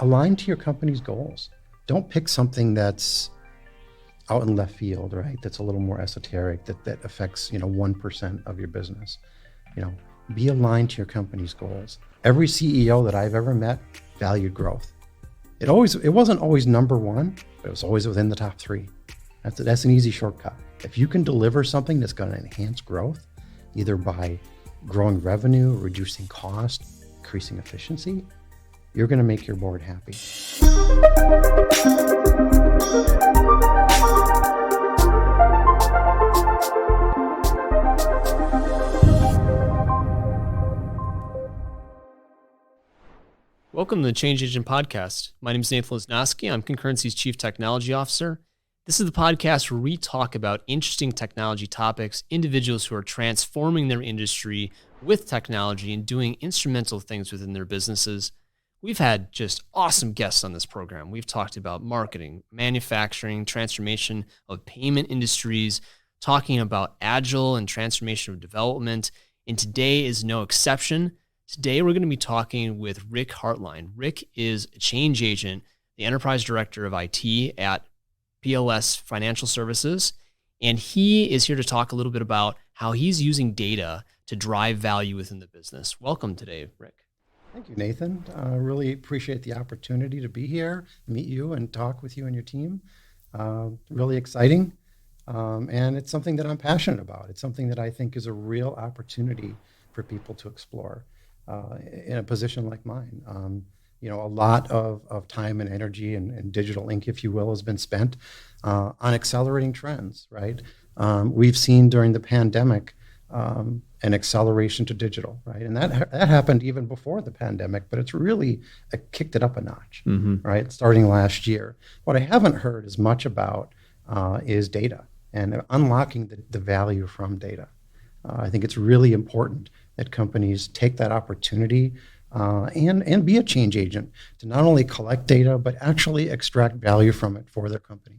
align to your company's goals. Don't pick something that's out in left field, right? That's a little more esoteric, that affects, 1% of your business. Be aligned to your company's goals. Every CEO that I've ever met valued growth. It wasn't always number one, but it was always within the top three. That's an easy shortcut. If you can deliver something that's going to enhance growth, either by growing revenue, reducing cost, increasing efficiency, you're going to make your board happy. Welcome to the Change Agent Podcast. My name is Nathan Lesnowski. I'm Concurrency's Chief Technology Officer. This is the podcast where we talk about interesting technology topics, individuals who are transforming their industry with technology and doing instrumental things within their businesses. We've had just awesome guests on this program. We've talked about marketing, manufacturing, transformation of payment industries, talking about agile and transformation of development, and today is no exception. Today, we're going to be talking with Rick Hartline. Rick is a change agent, the enterprise director of IT at PLS Financial Services, and he is here to talk a little bit about how he's using data to drive value within the business. Welcome today, Rick. Thank you, Nathan. I really appreciate the opportunity to be here, meet you, and talk with you and your team. Really exciting, and it's something that I'm passionate about. It's something that I think is a real opportunity for people to explore. In a position like mine. A lot of time and energy and digital ink, if you will, has been spent on accelerating trends, right? We've seen during the pandemic an acceleration to digital, right? And that happened even before the pandemic, but it's really kicked it up a notch, right? Starting last year. What I haven't heard as much about is data and unlocking the value from data. I think it's really important that companies take that opportunity and be a change agent to not only collect data, but actually extract value from it for their company.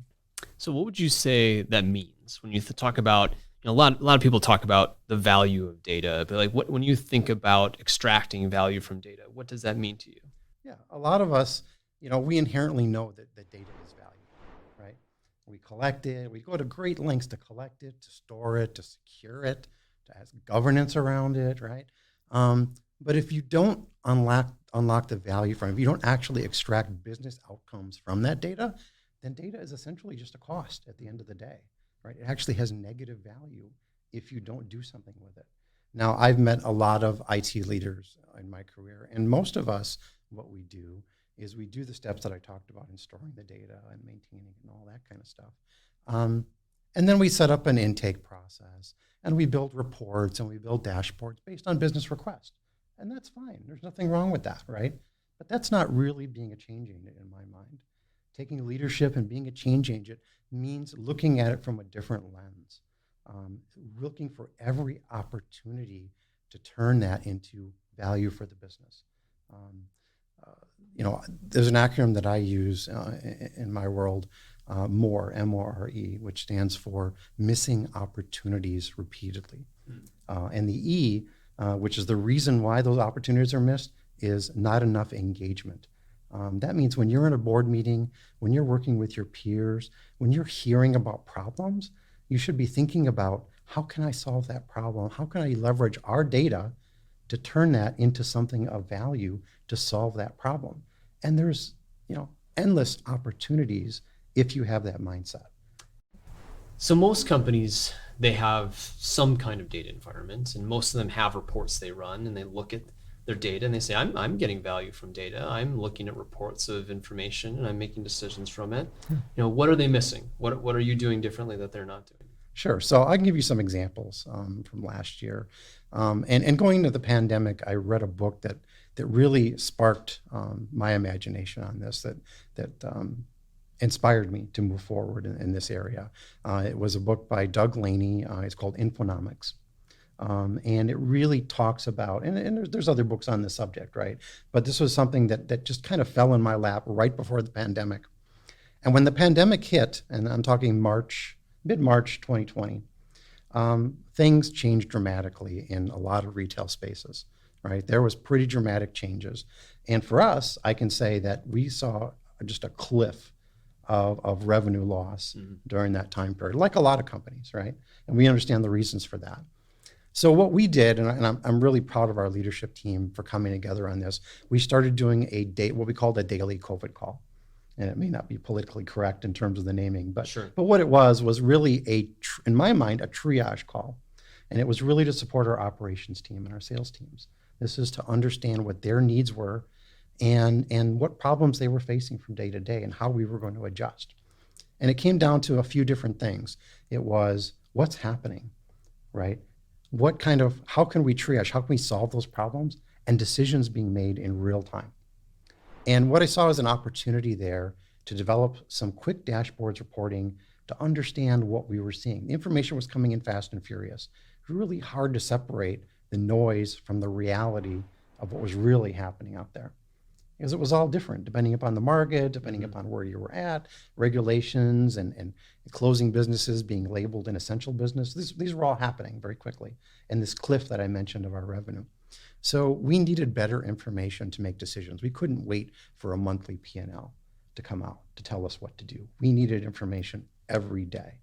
So what would you say that means when you talk about, a lot of people talk about the value of data, but when you think about extracting value from data, what does that mean to you? Yeah, a lot of us, we inherently know that data is valuable, right? We collect it, we go to great lengths to collect it, to store it, to secure it, to have governance around it, right? But if you don't unlock the value from it, if you don't actually extract business outcomes from that data, then data is essentially just a cost at the end of the day, right? It actually has negative value if you don't do something with it. Now, I've met a lot of IT leaders in my career, and most of us, what we do is we do the steps that I talked about in storing the data and maintaining it and all that kind of stuff. And then we set up an intake process, and we build reports and we build dashboards based on business requests. And that's fine. There's nothing wrong with that, right? But that's not really being a change agent in my mind. Taking leadership and being a change agent means looking at it from a different lens, looking for every opportunity to turn that into value for the business. There's an acronym that I use in my world, MORE, M-O-R-E, which stands for missing opportunities repeatedly. And the E, which is the reason why those opportunities are missed, is not enough engagement. That means when you're in a board meeting, when you're working with your peers, when you're hearing about problems, you should be thinking about, how can I solve that problem? How can I leverage our data to turn that into something of value to solve that problem? And there's, endless opportunities if you have that mindset. So most companies, they have some kind of data environment, and most of them have reports they run, and they look at their data and they say, I'm getting value from data. I'm looking at reports of information and I'm making decisions from it. What are they missing? What are you doing differently that they're not doing? Sure. So I can give you some examples from last year. And going into the pandemic, I read a book that really sparked my imagination on this, that inspired me to move forward in this area. It was a book by Doug Laney. It's called Infonomics. And it really talks about, and there's other books on this subject, right? But this was something that just kind of fell in my lap right before the pandemic. And when the pandemic hit, and I'm talking mid-March 2020, things changed dramatically in a lot of retail spaces, right? There was pretty dramatic changes. And for us, I can say that we saw just a cliff of revenue loss during that time period, like a lot of companies, right? And we understand the reasons for that. So what we did, and I'm really proud of our leadership team for coming together on this, we started doing what we called a daily COVID call. And it may not be politically correct in terms of the naming, but Sure. but what it was really in my mind, a triage call. And it was really to support our operations team and our sales teams. This is to understand what their needs were and what problems they were facing from day to day and how we were going to adjust. And it came down to a few different things. It was what's happening, right? How can we triage? How can we solve those problems? And decisions being made in real time. And what I saw was an opportunity there to develop some quick dashboards reporting to understand what we were seeing. The information was coming in fast and furious. It was really hard to separate the noise from the reality of what was really happening out there. Because it was all different depending upon the market, depending upon where you were at, regulations and closing businesses being labeled an essential business. These were all happening very quickly. And this cliff that I mentioned of our revenue. So we needed better information to make decisions. We couldn't wait for a monthly P&L to come out to tell us what to do. We needed information every day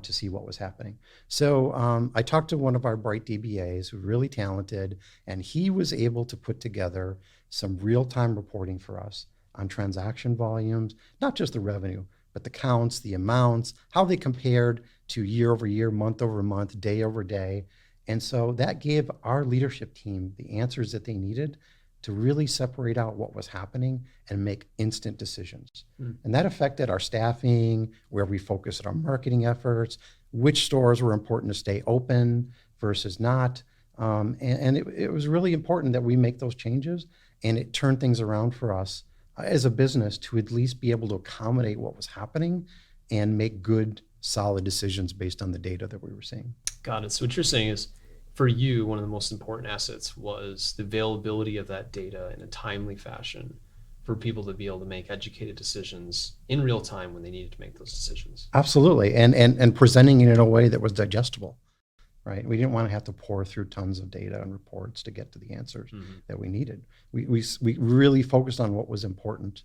to see what was happening. So I talked to one of our bright DBAs who's really talented, and he was able to put together some real-time reporting for us on transaction volumes, not just the revenue, but the counts, the amounts, how they compared to year over year, month over month, day over day. And so that gave our leadership team the answers that they needed to really separate out what was happening and make instant decisions. And that affected our staffing, where we focused our marketing efforts, which stores were important to stay open versus not. And it was really important that we make those changes, and it turned things around for us as a business to at least be able to accommodate what was happening and make good, solid decisions based on the data that we were seeing. Got it. So what you're saying is, for you, one of the most important assets was the availability of that data in a timely fashion for people to be able to make educated decisions in real time when they needed to make those decisions. Absolutely. And presenting it in a way that was digestible, right? We didn't want to have to pour through tons of data and reports to get to the answers that we needed. We really focused on what was important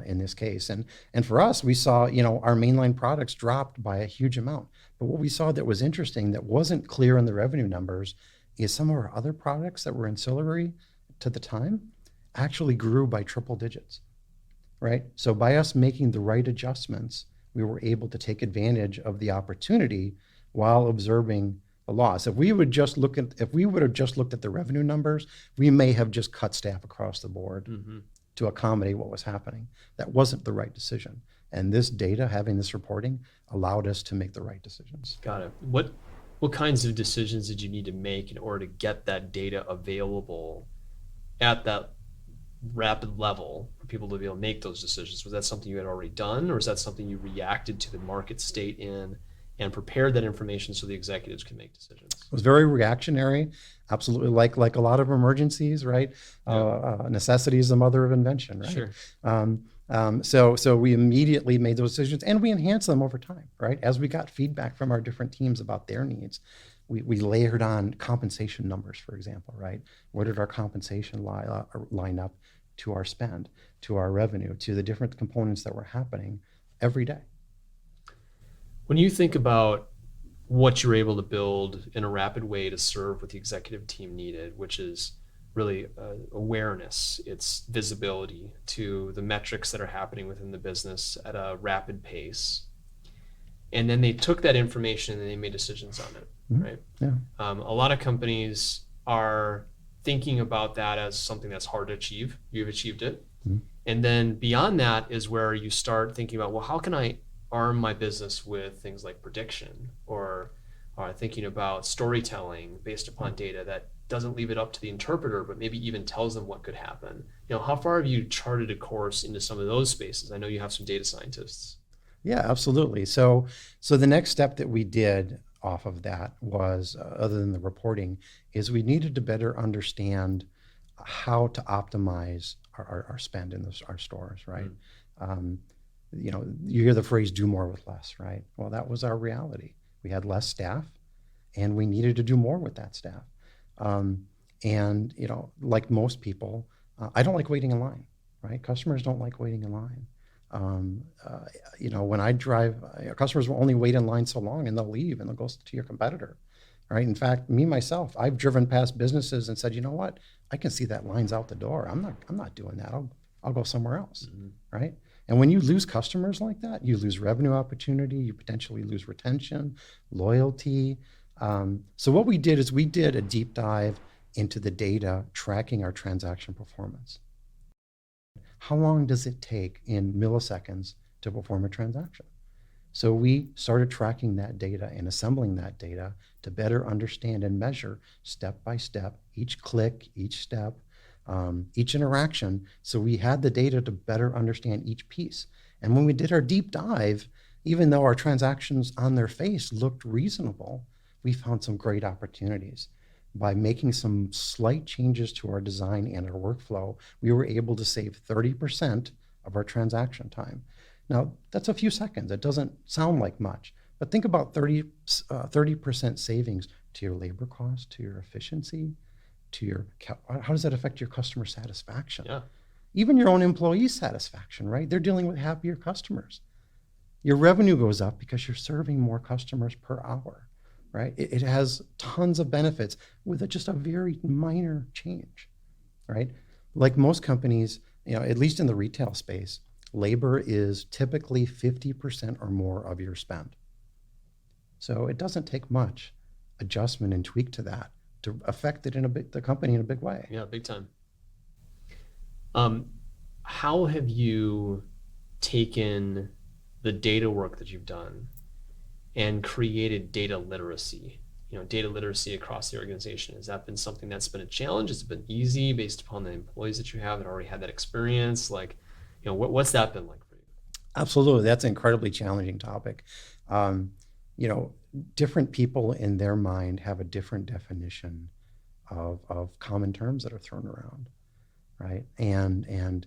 in this case. And for us, we saw, our mainline products dropped by a huge amount. But what we saw that was interesting that wasn't clear in the revenue numbers is some of our other products that were ancillary to the time actually grew by triple digits, right? So by us making the right adjustments, we were able to take advantage of the opportunity while observing the loss. If we would have just looked at the revenue numbers, we may have just cut staff across the board to accommodate what was happening. That wasn't the right decision. And this data, having this reporting, allowed us to make the right decisions. Got it. What kinds of decisions did you need to make in order to get that data available at that rapid level for people to be able to make those decisions? Was that something you had already done, or is that something you reacted to the market state in and prepared that information so the executives can make decisions? It was very reactionary, absolutely, like a lot of emergencies, right? Necessity is the mother of invention, right? Sure. So we immediately made those decisions, and we enhanced them over time, right? As we got feedback from our different teams about their needs, we layered on compensation numbers, for example, right? Where did our compensation line up to our spend, to our revenue, to the different components that were happening every day? When you think about what you're able to build in a rapid way to serve what the executive team needed, which is really awareness, it's visibility to the metrics that are happening within the business at a rapid pace. And then they took that information and they made decisions on it, right? Yeah. A lot of companies are thinking about that as something that's hard to achieve. You've achieved it. And then beyond that is where you start thinking about, well, how can I arm my business with things like prediction or thinking about storytelling based upon data that doesn't leave it up to the interpreter, but maybe even tells them what could happen. How far have you charted a course into some of those spaces? I know you have some data scientists. Yeah, absolutely. So the next step that we did off of that was, other than the reporting, is we needed to better understand how to optimize our spend in our stores, right? You hear the phrase "do more with less," right? Well, that was our reality. We had less staff, and we needed to do more with that staff. And like most people, I don't like waiting in line, right? Customers don't like waiting in line. Um, uh, when I drive, customers will only wait in line so long and they'll leave and they'll go to your competitor, right? In fact, me myself, I've driven past businesses and said, you know what? I can see that line's out the door. I'm not doing that. I'll go somewhere else, right? And when you lose customers like that, you lose revenue opportunity, you potentially lose retention, loyalty. So what we did is we did a deep dive into the data tracking our transaction performance. How long does it take in milliseconds to perform a transaction? So we started tracking that data and assembling that data to better understand and measure step by step, each click, each step, each interaction. So we had the data to better understand each piece. And when we did our deep dive, even though our transactions on their face looked reasonable, we found some great opportunities. By making some slight changes to our design and our workflow, we were able to save 30% of our transaction time. Now, that's a few seconds. It doesn't sound like much, but think about 30% savings to your labor cost, to your efficiency, how does that affect your customer satisfaction? Yeah. Even your own employee satisfaction, right? They're dealing with happier customers. Your revenue goes up because you're serving more customers per hour, right? It has tons of benefits with just a very minor change, right? Like most companies, at least in the retail space, labor is typically 50% or more of your spend. So it doesn't take much adjustment and tweak to that to affect it the company in a big way. Yeah, big time. How have you taken the data work that you've done and created data literacy? Data literacy across the organization. Has that been something that's been a challenge? Has it been easy based upon the employees that you have that already had that experience? What's that been like for you? Absolutely. That's an incredibly challenging topic. Um, Different people in their mind have a different definition of common terms that are thrown around, right? And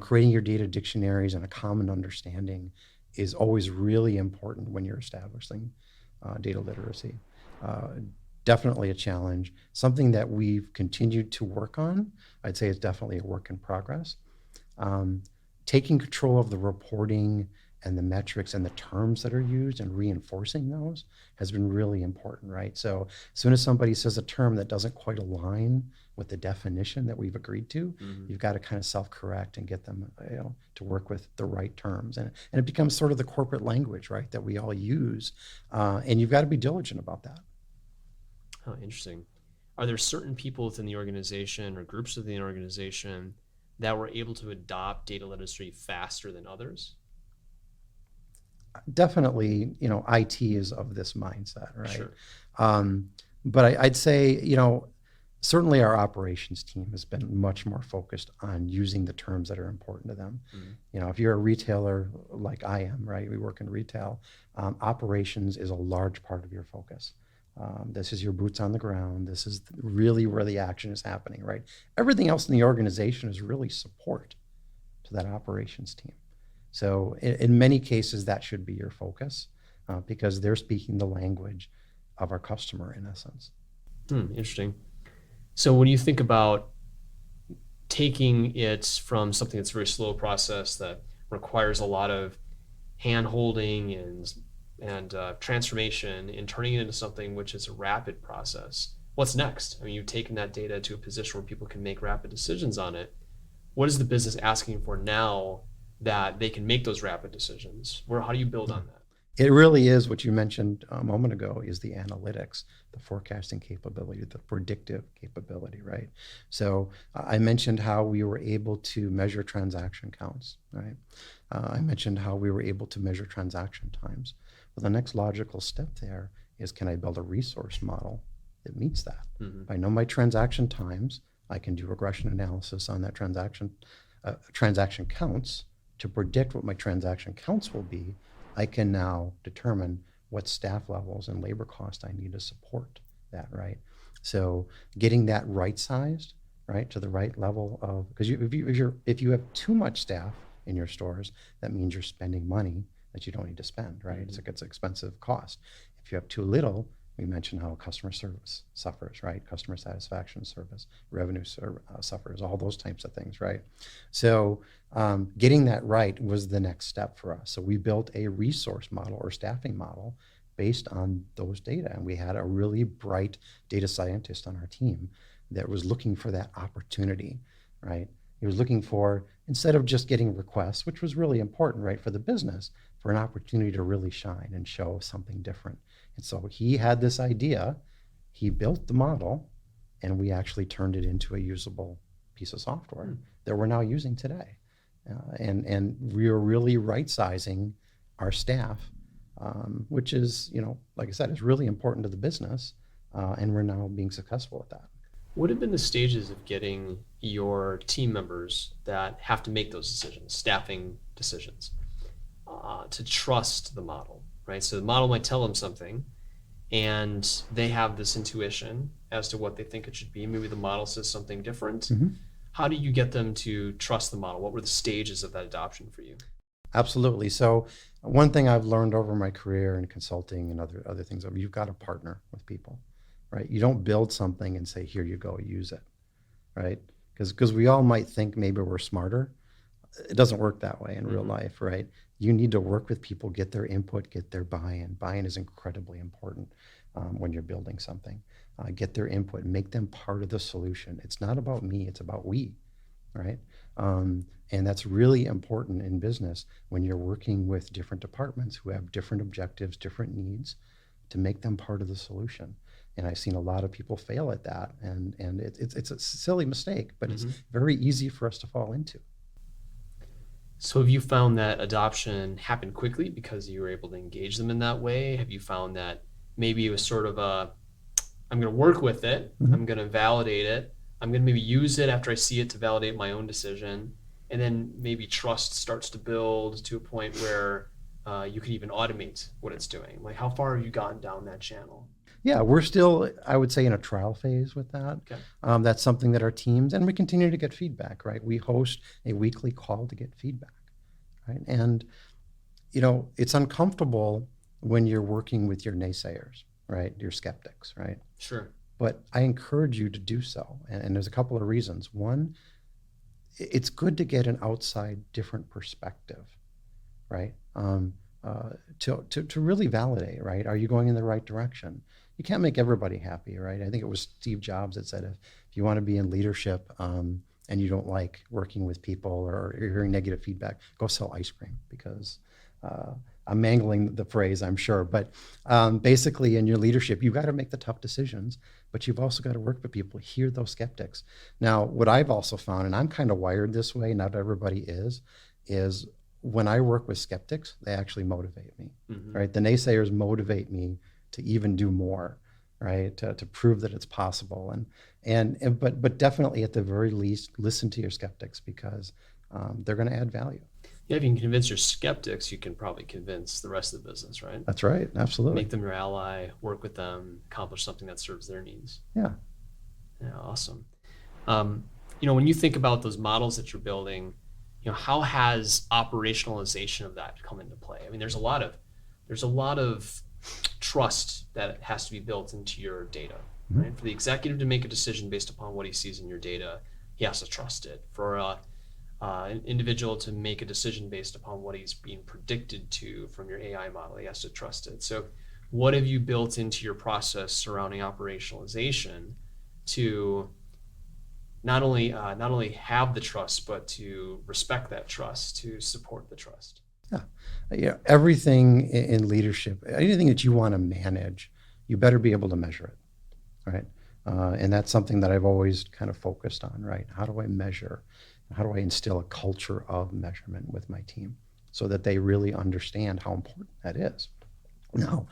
creating your data dictionaries and a common understanding is always really important when you're establishing data literacy. Uh, Definitely a challenge. Something that we've continued to work on. I'd say it's definitely a work in progress. Um, Taking control of the reporting and the metrics and the terms that are used and reinforcing those has been really important, right? So as soon as somebody says a term that doesn't quite align with the definition that we've agreed to, you've got to kind of self-correct and get them to work with the right terms. And it becomes sort of the corporate language, right, that we all use. And you've got to be diligent about that. Oh, interesting. Are there certain people within the organization or groups within the organization that were able to adopt data literacy faster than others? Definitely, IT is of this mindset, right? Sure. But I'd say, certainly our operations team has been much more focused on using the terms that are important to them. If you're a retailer like I am, right? We work in retail. Operations is a large part of your focus. This is your boots on the ground. This is really where the action is happening, right? Everything else in the organization is really support to that operations team. So in many cases, that should be your focus because they're speaking the language of our customer in essence. Interesting. So when you think about taking it from something that's a very slow process that requires a lot of hand-holding and transformation and turning it into something which is a rapid process, what's next? I mean, you've taken that data to a position where people can make rapid decisions on it. What is the business asking for now that they can make those rapid decisions? How do you build on that? It really is what you mentioned a moment ago is the analytics, the forecasting capability, the predictive capability, right? So I mentioned how we were able to measure transaction counts, right? I mentioned how we were able to measure transaction times. Well, the next logical step there is, can I build a resource model that meets that? If I know my transaction times, I can do regression analysis on that transaction counts to predict what my transaction counts will be. I can now determine what staff levels and labor cost I need to support that, right? So getting that right sized, right, to the right level of, because if you have too much staff in your stores, that means you're spending money that you don't need to spend, right? It's an expensive cost. If you have too little, We mentioned how customer service suffers, right? Customer satisfaction service, revenue suffers, all those types of things, right? So getting that right was the next step for us. So we built a resource model or staffing model based on those data. And we had a really bright data scientist on our team that was looking for that opportunity, right? He was looking for, instead of just getting requests, which was really important, right, for the business, for an opportunity to really shine and show something different. And so he had this idea, he built the model, and we actually turned it into a usable piece of software that we're now using today. And we are really right-sizing our staff, which is, like I said, is really important to the business, and we're now being successful at that. What have been the stages of getting your team members that have to make those decisions, staffing decisions, to trust the model, right? So the model might tell them something, and they have this intuition as to what they think it should be. Maybe the model says something different. Mm-hmm. How do you get them to trust the model? What were the stages of that adoption for you? Absolutely. So one thing I've learned over my career in consulting and other things, you've got to partner with people, right? You don't build something and say, here you go, use it, right? Because we all might think maybe we're smarter. It doesn't work that way in real life, right? You need to work with people, get their input, get their buy-in. Buy-in is incredibly important when you're building something. Get their input, make them part of the solution. It's not about me, it's about we, right? And that's really important in business when you're working with different departments who have different objectives, different needs, to make them part of the solution. And I've seen a lot of people fail at that, and it's a silly mistake, but it's very easy for us to fall into. So have you found that adoption happened quickly because you were able to engage them in that way? Have you found that maybe it was sort of I'm going to work with it, I'm going to validate it, I'm going to maybe use it after I see it to validate my own decision, and then maybe trust starts to build to a point where you can even automate what it's doing? Like, how far have you gotten down that channel? Yeah, we're still, I would say, in a trial phase with that. Okay. That's something that our teams, and we continue to get feedback, right? We host a weekly call to get feedback, right? And, it's uncomfortable when you're working with your naysayers, right? Your skeptics, right? Sure. But I encourage you to do so. And there's a couple of reasons. One, it's good to get an outside different perspective, right? To really validate, right? Are you going in the right direction? You can't make everybody happy, right? I think it was Steve Jobs that said, if you want to be in leadership and you don't like working with people or you're hearing negative feedback, go sell ice cream, because I'm mangling the phrase, I'm sure. But basically in your leadership, you've got to make the tough decisions, but you've also got to work with people, hear those skeptics. Now, what I've also found, and I'm kind of wired this way, not everybody is when I work with skeptics, they actually motivate me, right? The naysayers motivate me to even do more, right? To prove that it's possible. But definitely at the very least, listen to your skeptics, because they're going to add value. Yeah, if you can convince your skeptics, you can probably convince the rest of the business, right? That's right, absolutely. Make them your ally, work with them, accomplish something that serves their needs. Yeah. Yeah, awesome. When you think about those models that you're building, how has operationalization of that come into play? I mean, there's a lot of trust that has to be built into your data, right? For the executive to make a decision based upon what he sees in your data, he has to trust it. For an individual to make a decision based upon what he's being predicted to from your AI model, he has to trust it. So what have you built into your process surrounding operationalization to not only have the trust, but to respect that trust, to support the trust? Yeah, everything in leadership, anything that you want to manage, you better be able to measure it, right? And that's something that I've always kind of focused on, right? How do I measure? How do I instill a culture of measurement with my team so that they really understand how important that is? Now,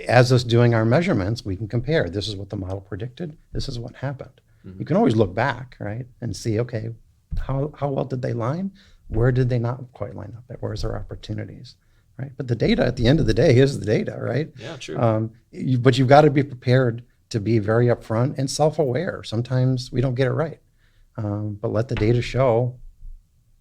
as us doing our measurements, we can compare. This is what the model predicted. This is what happened. You can always look back, right, and see, okay, how well did they line? Where did they not quite line up? Where's their opportunities, right? But the data at the end of the day is the data, right? Yeah, true. But you've got to be prepared to be very upfront and self-aware. Sometimes we don't get it right, but let the data show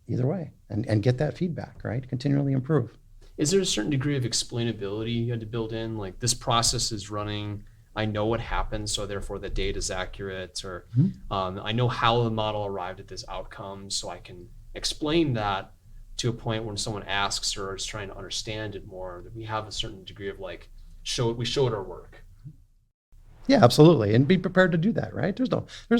either way and get that feedback, right? Continually improve. Is there a certain degree of explainability you had to build in? Like this process is running, I know what happened, so therefore the data is accurate, or I know how the model arrived at this outcome, so I can explain that to a point when someone asks or is trying to understand it more, that we have a certain degree of like, we showed our work. Yeah, absolutely. And be prepared to do that, right? There's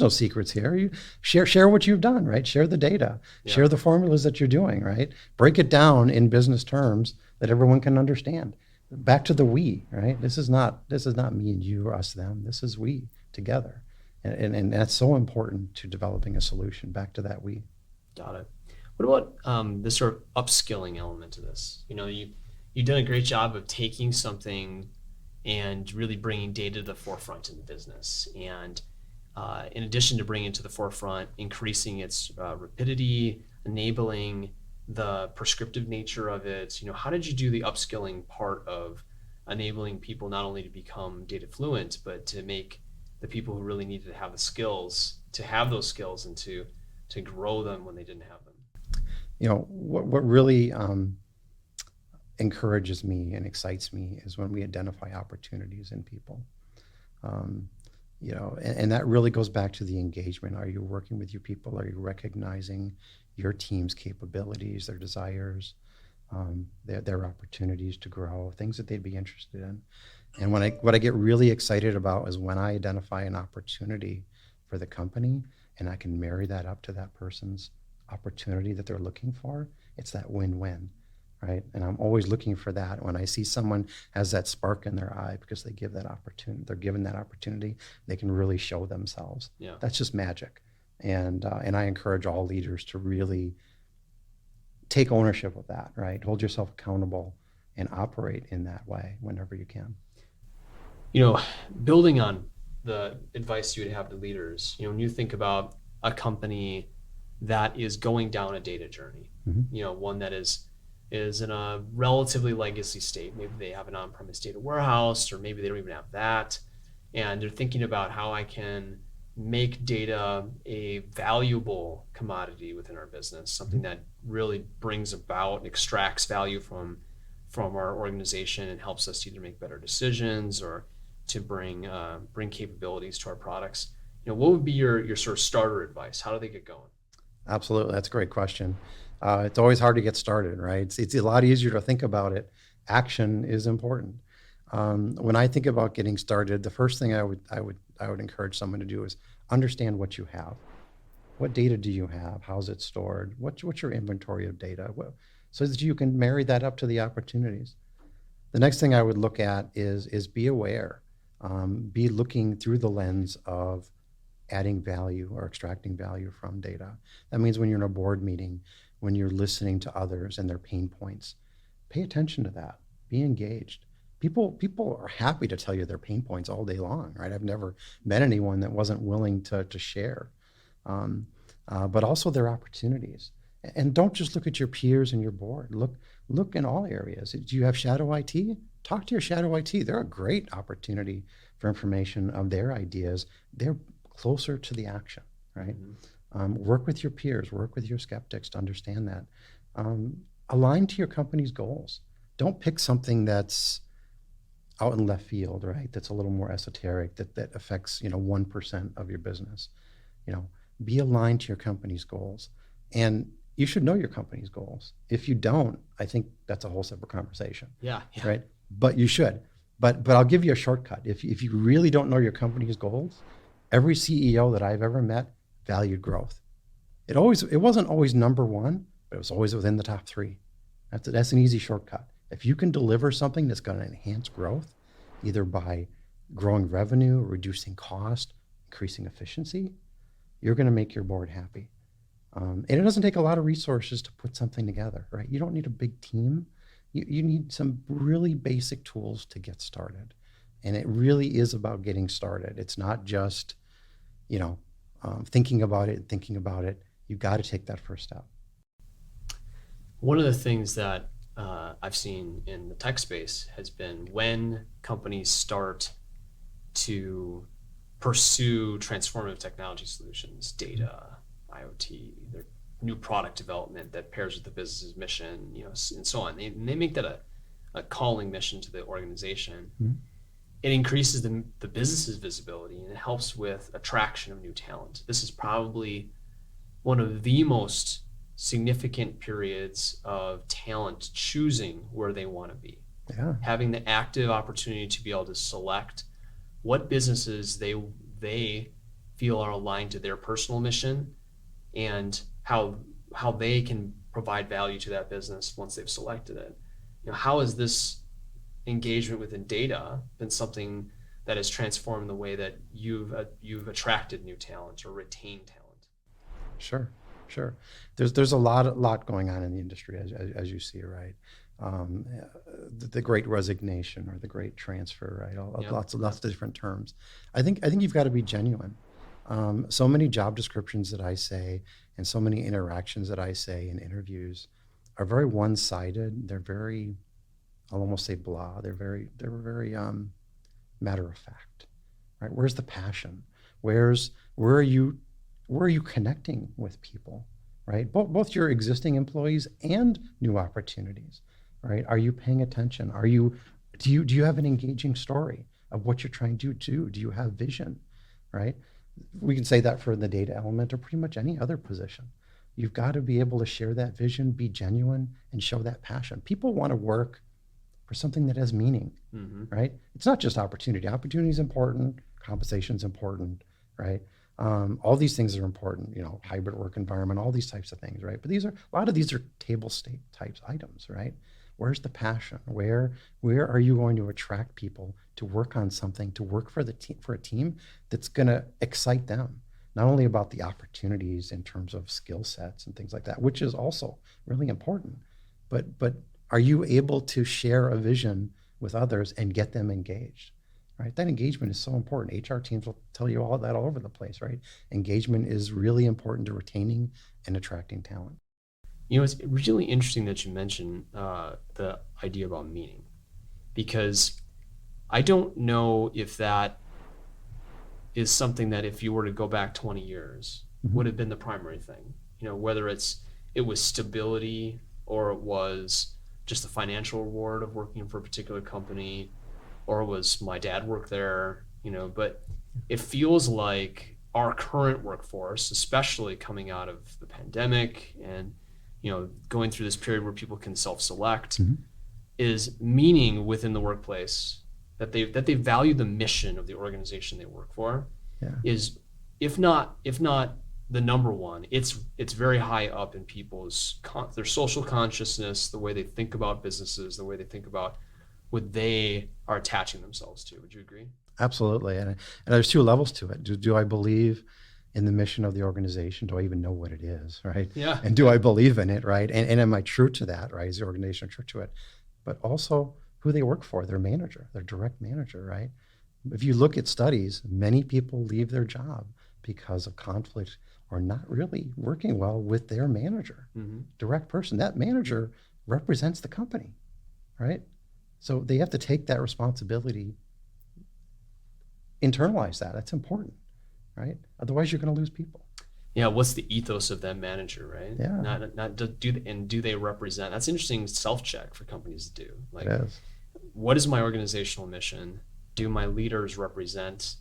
no secrets here. You share what you've done, right? Share the data, share the formulas that you're doing, right? Break it down in business terms that everyone can understand. Back to the we, right? This is not me and you or us, them. This is we together. And that's so important to developing a solution. Back to that we. Got it. What about this sort of upskilling element to this? You've done a great job of taking something and really bringing data to the forefront in the business. And in addition to bringing it to the forefront, increasing its rapidity, enabling the prescriptive nature of it. How did you do the upskilling part of enabling people not only to become data fluent, but to make the people who really needed to have the skills to have those skills and to grow them when they didn't have them? What really encourages me and excites me is when we identify opportunities in people. And that really goes back to the engagement. Are you working with your people? Are you recognizing your team's capabilities, their desires, their opportunities to grow, things that they'd be interested in? And what I get really excited about is when I identify an opportunity for the company and I can marry that up to that person's opportunity that they're looking for. It's that win-win. Right? And I'm always looking for that when I see someone has that spark in their eye because they give that opportunity, they're given that opportunity, they can really show themselves. Yeah. That's just magic. And I encourage all leaders to really take ownership of that, right? Hold yourself accountable and operate in that way whenever you can. Building on the advice you would have to leaders, when you think about a company that is going down a data journey, one that is in a relatively legacy state. Maybe they have an on-premise data warehouse, or maybe they don't even have that. And they're thinking about how I can make data a valuable commodity within our business, something that really brings about, extracts value from our organization and helps us either make better decisions or to bring capabilities to our products. What would be your sort of starter advice? How do they get going? Absolutely. That's a great question. It's always hard to get started, right? It's a lot easier to think about it. Action is important. When I think about getting started, the first thing I would encourage someone to do is understand what you have. What data do you have? How's it stored? What's your inventory of data? So that you can marry that up to the opportunities. The next thing I would look at is be aware. Be looking through the lens of adding value or extracting value from data. That means when you're in a board meeting, when you're listening to others and their pain points, pay attention to that. Be engaged. People are happy to tell you their pain points all day long, right? I've never met anyone that wasn't willing to share, but also their opportunities. And don't just look at your peers and your board. Look in all areas. Do you have shadow IT? Talk to your shadow IT. They're a great opportunity for information of their ideas. They're closer to the action, right? Work with your peers, work with your skeptics to understand that. Align to your company's goals. Don't pick something that's out in left field, right? That's a little more esoteric, that affects 1% of your business. Be aligned to your company's goals, and you should know your company's goals. If you don't, I think that's a whole separate conversation. Yeah. Right. But you should. But I'll give you a shortcut. If you really don't know your company's goals, every CEO that I've ever met valued growth. It wasn't always number one, but it was always within the top three. That's an easy shortcut. If you can deliver something that's going to enhance growth, either by growing revenue, reducing cost, increasing efficiency, you're going to make your board happy. And it doesn't take a lot of resources to put something together, right? You don't need a big team. You need some really basic tools to get started. And it really is about getting started. It's not just, thinking about it. You've got to take that first step. One of the things that I've seen in the tech space has been when companies start to pursue transformative technology solutions, data, IoT, they're new product development that pairs with the business's mission, and so on. They make that a calling mission to the organization. Mm-hmm. It increases the business's visibility, and it helps with attraction of new talent. This is probably one of the most significant periods of talent choosing where they want to be. Yeah. Having the active opportunity to be able to select what businesses they feel are aligned to their personal mission, and how they can provide value to that business once they've selected it. How has this engagement within data been something that has transformed the way that you've attracted new talent or retained talent? Sure. There's a lot going on in the industry, as you see, right? The great resignation or the great transfer, right? Yep. Lots of different terms. I think you've got to be genuine. So many job descriptions that I say, and so many interactions that I say in interviews, are very one-sided. They're very, I'll almost say blah. They're very matter of fact, right? Where's the passion? Where are you connecting with people, right? Both your existing employees and new opportunities, right? Are you paying attention? Do you have an engaging story of what you're trying to do? Do you have vision, right? We can say that for the data element or pretty much any other position. You've got to be able to share that vision, be genuine, and show that passion. People want to work for something that has meaning, right? It's not just opportunity. Opportunity is important. Compensation is important, right? All these things are important, hybrid work environment, all these types of things, right? But a lot of these are table stake types items, right? Where's the passion? Where are you going to attract people to work on something, to work for a team that's going to excite them? Not only about the opportunities in terms of skill sets and things like that, which is also really important, but are you able to share a vision with others and get them engaged? Right, that engagement is so important. HR teams will tell you all that all over the place, right? Engagement is really important to retaining and attracting talent. It's really interesting that you mentioned the idea about meaning, because I don't know if that is something that, if you were to go back 20 years, would have been the primary thing. Whether it was stability, or it was just the financial reward of working for a particular company, or was my dad worked there, but it feels like our current workforce, especially coming out of the pandemic and, going through this period where people can self-select, is meaning within the workplace, that they value the mission of the organization they work for, is, if not the number one, it's very high up in people's their social consciousness, the way they think about businesses, the way they think about what they are attaching themselves to. Would you agree? Absolutely. And there's two levels to it. Do I believe in the mission of the organization? Do I even know what it is, right? Yeah. And do I believe in it, right? And am I true to that, right? Is the organization true to it? But also who they work for, their manager, their direct manager, right? If you look at studies, many people leave their job because of conflict or not really working well with their manager, direct person. That manager represents the company, right? So they have to take that responsibility, internalize that. That's important, right? Otherwise, you're going to lose people. Yeah, what's the ethos of that manager, right? Yeah. Not do they represent? That's interesting self-check for companies to do. Like, It is. What is my organizational mission? Do my leaders represent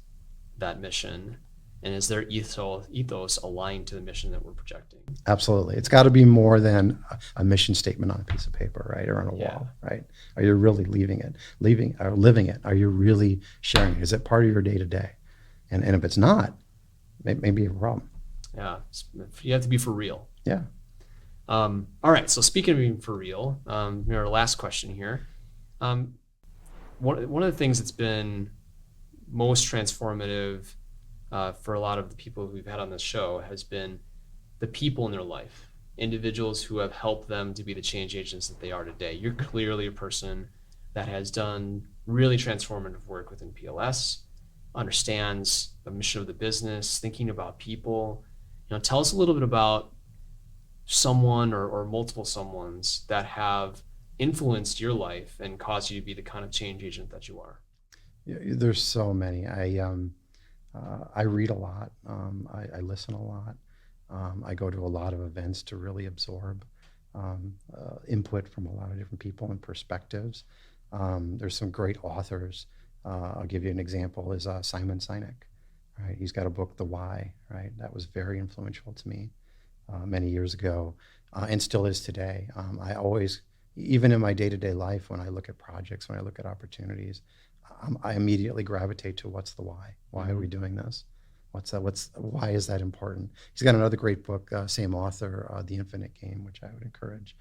that mission? And is their ethos aligned to the mission that we're projecting? Absolutely. It's got to be more than a mission statement on a piece of paper, right? Or on a wall, right? Are you really living it? Are you really sharing it? Is it part of your day-to-day? And if it's not, maybe a problem. Yeah, you have to be for real. Yeah. All right, so speaking of being for real, our last question here. One of the things that's been most transformative for a lot of the people who we've had on this show has been the people in their life, individuals who have helped them to be the change agents that they are today. You're clearly a person that has done really transformative work within PLS, understands the mission of the business, thinking about people. Tell us a little bit about someone or multiple someones that have influenced your life and caused you to be the kind of change agent that you are. Yeah, there's so many. I read a lot. I listen a lot. I go to a lot of events to really absorb input from a lot of different people and perspectives. There's some great authors. I'll give you an example is Simon Sinek, right? He's got a book, The Why, right? That was very influential to me many years ago and still is today. I always, even in my day-to-day life, when I look at projects, when I look at opportunities, I immediately gravitate to what's the why? Why are we doing this? Why is that important? He's got another great book, same author, The Infinite Game, which I would encourage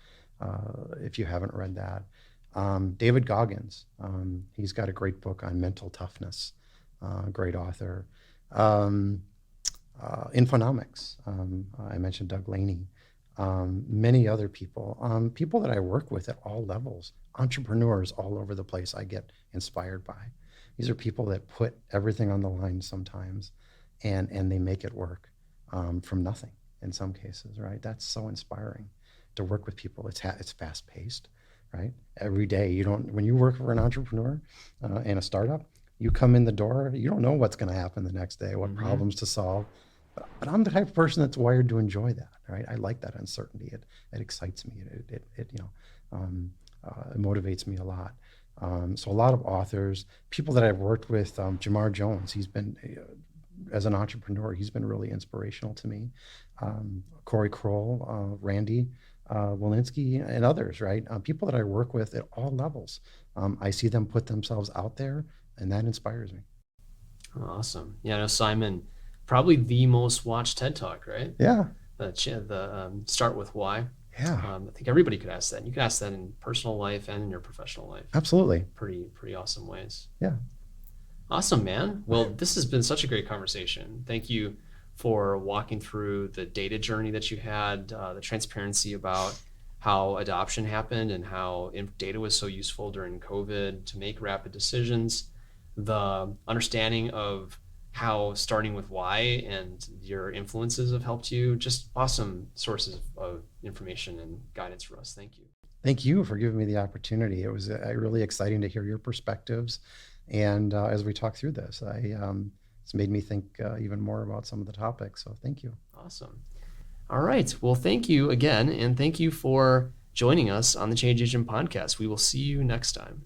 if you haven't read that. David Goggins, he's got a great book on mental toughness, great author. Infonomics, I mentioned Doug Laney. Many other people, people that I work with at all levels, entrepreneurs all over the place I get inspired by. These are people that put everything on the line sometimes and they make it work from nothing in some cases, right? That's so inspiring to work with people. It's fast paced, right? Every day, when you work for an entrepreneur in a startup, you come in the door, you don't know what's going to happen the next day, what problems to solve. But I'm the type of person that's wired to enjoy that, right? I like that uncertainty. It excites me. It motivates me a lot. So a lot of authors, people that I've worked with, Jamar Jones, he's been, as an entrepreneur, he's been really inspirational to me. Corey Kroll, Randy Walensky, and others, right? People that I work with at all levels. I see them put themselves out there, and that inspires me. Awesome. Yeah, I know Simon, probably the most watched TED Talk, right? Yeah. The Start With Why. Yeah. I think everybody could ask that. And you could ask that in personal life and in your professional life. Absolutely. Pretty awesome ways. Yeah. Awesome, man. Well, this has been such a great conversation. Thank you for walking through the data journey that you had, the transparency about how adoption happened and how data was so useful during COVID to make rapid decisions, the understanding of how starting with why and your influences have helped you. Just awesome sources of information and guidance for us. Thank you. Thank you for giving me the opportunity. It was really exciting to hear your perspectives. And as we talk through this, it's made me think even more about some of the topics. So thank you. Awesome. All right. Well, thank you again. And thank you for joining us on the Change Agent Podcast. We will see you next time.